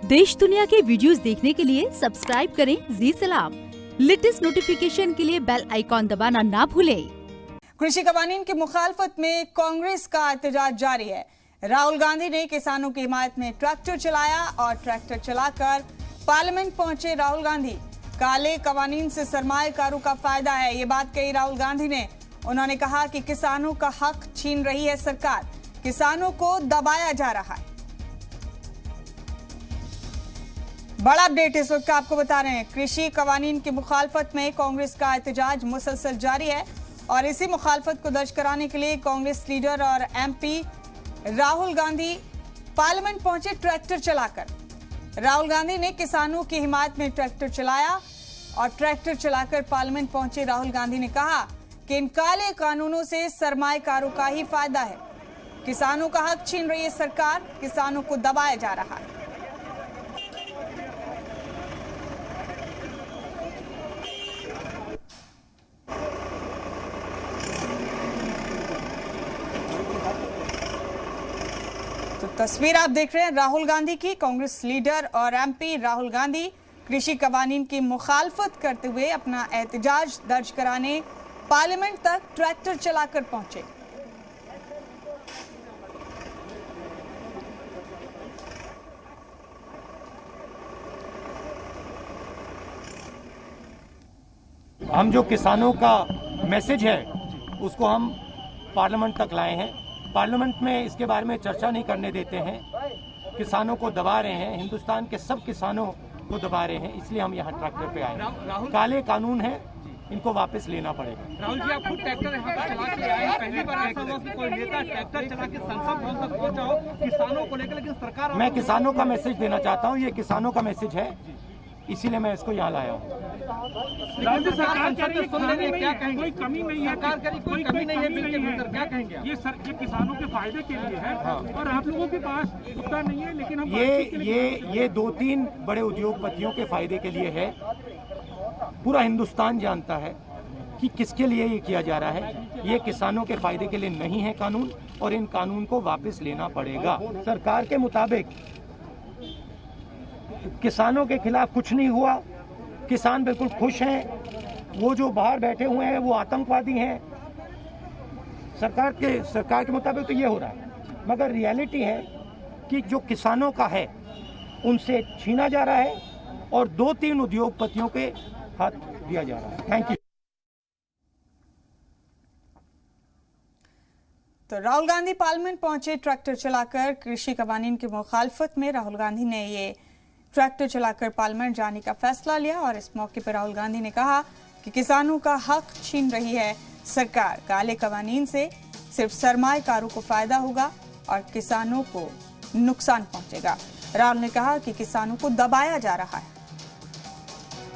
देश दुनिया के वीडियोस देखने के लिए सब्सक्राइब करें जी सलाम। लेटेस्ट नोटिफिकेशन के लिए बेल आइकॉन दबाना ना भूलें। कृषि कवानीन की मुखालफत में कांग्रेस का एहतजाज जारी है। राहुल गांधी ने किसानों की हिमायत में ट्रैक्टर चलाया और ट्रैक्टर चलाकर पार्लियामेंट पहुंचे राहुल गांधी। काले कवानीन से सरमाएकारों का फायदा है, ये बात कही राहुल गांधी ने। उन्होंने कहा कि किसानों का हक छीन रही है सरकार, किसानों को दबाया जा रहा है। बड़ा अपडेट इस वक्त आपको बता रहे हैं। कृषि कवानीन की मुखालफत में कांग्रेस का एहतजाज मुसलसल जारी है और इसी मुखालफत को दर्ज कराने के लिए कांग्रेस लीडर और एमपी राहुल गांधी पार्लियामेंट पहुंचे ट्रैक्टर चलाकर। राहुल गांधी ने किसानों की हिमायत में ट्रैक्टर चलाया और ट्रैक्टर चलाकर पार्लियामेंट पहुंचे राहुल गांधी ने कहा कि इन काले कानूनों से सरमाएकारों का ही फायदा है, किसानों का हक छीन रही है सरकार, किसानों को दबाया जा रहा है। तो तस्वीर आप देख रहे हैं राहुल गांधी की। कांग्रेस लीडर और एमपी राहुल गांधी कृषि कवानीन की मुखालफत करते हुए अपना एहतजाज दर्ज कराने पार्लियामेंट तक ट्रैक्टर चलाकर पहुंचे। हम जो किसानों का मैसेज है उसको हम पार्लियामेंट तक लाए हैं। पार्लियामेंट में इसके बारे में चर्चा नहीं करने देते हैं, किसानों को दबा रहे हैं, हिंदुस्तान के सब किसानों को दबा रहे हैं, इसलिए हम यहाँ ट्रैक्टर पे आए हैं। काले कानून है, इनको वापस लेना पड़ेगा। राहुल जी, आप खुद ट्रैक्टर यहाँ पर चला के आए, पहली बार ऐसा हुआ कि कोई नेता ट्रैक्टर चला के संसद भवन तक पहुंचा हो किसानों को लेकर, लेकिन सरकार। मैं किसानों का मैसेज देना चाहता हूँ, ये किसानों का मैसेज है, इसीलिए मैं इसको यहाँ लाया हूँ। राज्य सरकार सुन रही है, क्या कहेंगे? कोई कमी नहीं है, सरकार करी कोई कमी नहीं है, बिल के भीतर क्या कहेंगे? ये किसानों के फायदे के लिए है। हाँ। और आप लोगों के पास मुद्दा नहीं है, लेकिन हम ये 2-3 बड़े उद्योगपतियों के फायदे के लिए है। पूरा हिंदुस्तान जानता है कि किसके लिए ये किया जा रहा है। ये किसानों के फायदे के लिए नहीं है कानून, और इन कानून को वापस लेना पड़ेगा। सरकार के मुताबिक किसानों के खिलाफ कुछ नहीं हुआ, किसान बिल्कुल खुश हैं। वो जो बाहर बैठे हुए हैं वो आतंकवादी हैं। सरकार के मुताबिक तो ये हो रहा है, मगर रियलिटी है कि जो किसानों का है उनसे छीना जा रहा है और 2-3 उद्योगपतियों के हाथ दिया जा रहा है। Thank you. तो राहुल गांधी पार्लियामेंट पहुंचे ट्रैक्टर चलाकर। कृषि कवानीन की मुखालफत में राहुल गांधी ने ये ट्रैक्टर चलाकर पार्लियामेंट जाने का फैसला लिया और इस मौके पर राहुल गांधी ने कहा कि किसानों का हक छीन रही है सरकार, काले कवानीन से सिर्फ सरमाएकारों को फायदा होगा और किसानों को नुकसान पहुंचेगा। राहुल ने कहा कि किसानों को दबाया जा रहा है।